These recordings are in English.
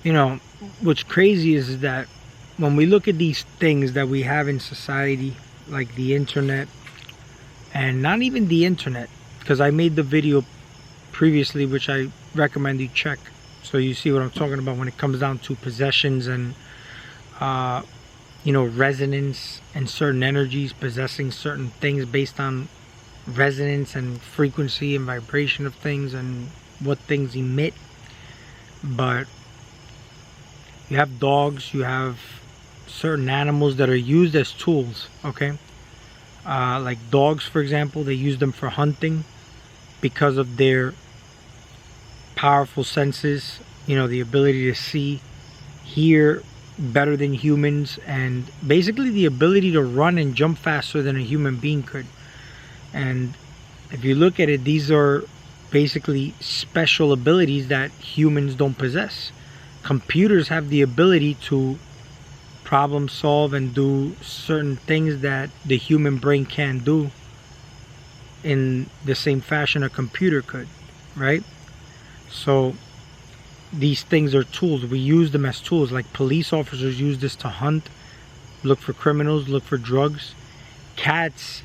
You know, what's crazy is that when we look at these things that we have in society, like the internet, and not even the internet, because I made the video previously, which I recommend you check, so you see what I'm talking about when it comes down to possessions and you know, resonance and certain energies, possessing certain things based on resonance and frequency and vibration of things and what things emit. But you have dogs, you have certain animals that are used as tools, okay? Like dogs, for example, they use them for hunting because of their powerful senses, you know, the ability to see, hear better than humans, and basically the ability to run and jump faster than a human being could. And if you look at it, these are basically special abilities that humans don't possess. Computers have the ability to problem solve and do certain things that the human brain can't do in the same fashion a computer could, right? So these things are tools. We use them as tools. Like police officers use this to hunt, look for criminals, look for drugs. Cats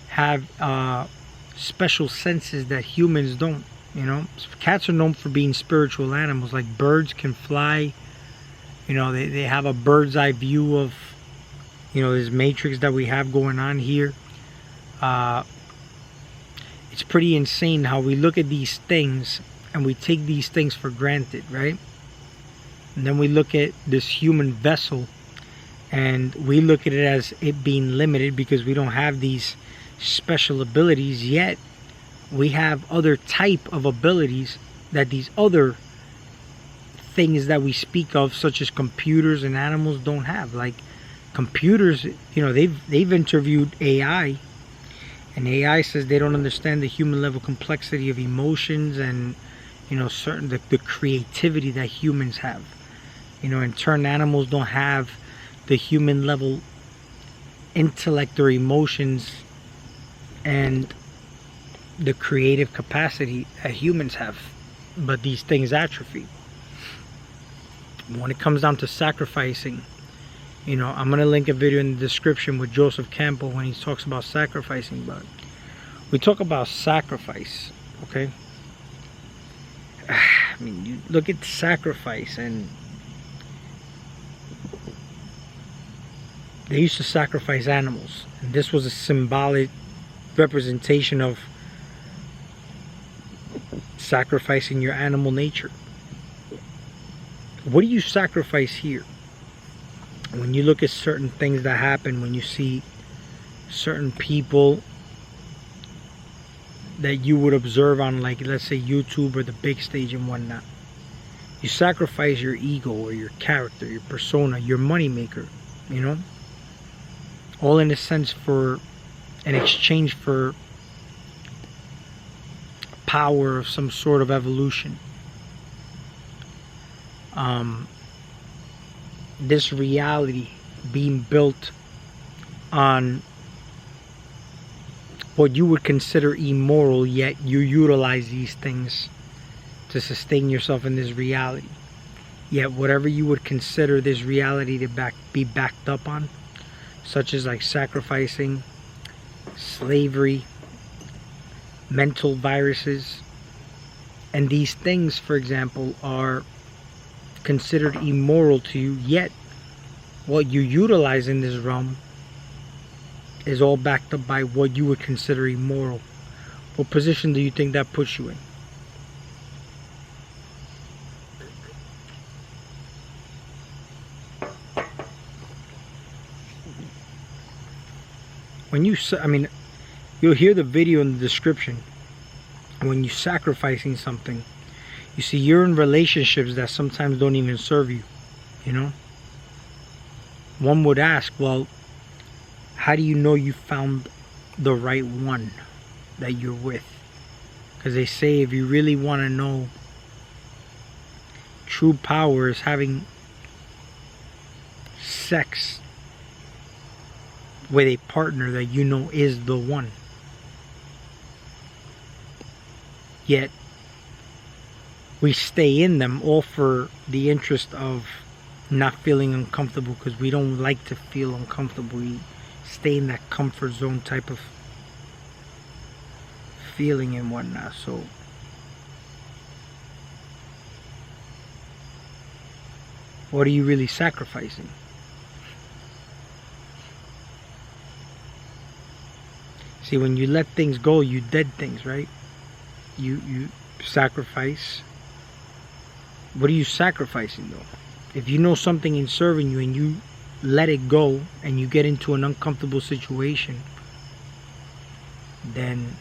have special senses that humans don't. You know, cats are known for being spiritual animals. Like birds can fly. You know, they have a bird's eye view of, you know, this matrix that we have going on here. It's pretty insane how we look at these things and we take these things for granted, right? And then we look at this human vessel and we look at it as it being limited because we don't have these special abilities, yet we have other type of abilities that these other things that we speak of, such as computers and animals, don't have. Like computers, you know, they've interviewed AI, and AI says they don't understand the human level complexity of emotions and, you know, certain the creativity that humans have. You know, in turn, animals don't have the human level intellect or emotions and the creative capacity that humans have, but these things atrophy. When it comes down to sacrificing, you know, I'm going to link a video in the description with Joseph Campbell when he talks about sacrificing. But we talk about sacrifice, okay? I mean, you look at sacrifice, and they used to sacrifice animals, and this was a symbolic representation of sacrificing your animal nature. What do you sacrifice here? When you look at certain things that happen, when you see certain people that you would observe on, like, let's say YouTube or the big stage and whatnot, you sacrifice your ego or your character, your persona, your money maker, you know, all in a sense for an exchange for power of some sort of evolution. This reality being built on what you would consider immoral, yet you utilize these things to sustain yourself in this reality. Yet whatever you would consider this reality to be backed up on, such as like sacrificing, slavery, mental viruses, and these things, for example, are considered immoral to you, yet what you utilize in this realm is all backed up by what you would consider immoral. What position do you think that puts you in? When you, I mean, you'll hear the video in the description. When you're sacrificing something, you see, you're in relationships that sometimes don't even serve you, you know? One would ask, well, how do you know you found the right one that you're with? Because they say if you really want to know, true power is having sex with a partner that you know is the one. Yet we stay in them all for the interest of not feeling uncomfortable, because we don't like to feel uncomfortable. We stay in that comfort zone type of feeling and whatnot. So what are you really sacrificing? See, when you let things go, you dead things, right? You sacrifice. What are you sacrificing though? If you know something is serving you and you let it go and you get into an uncomfortable situation, then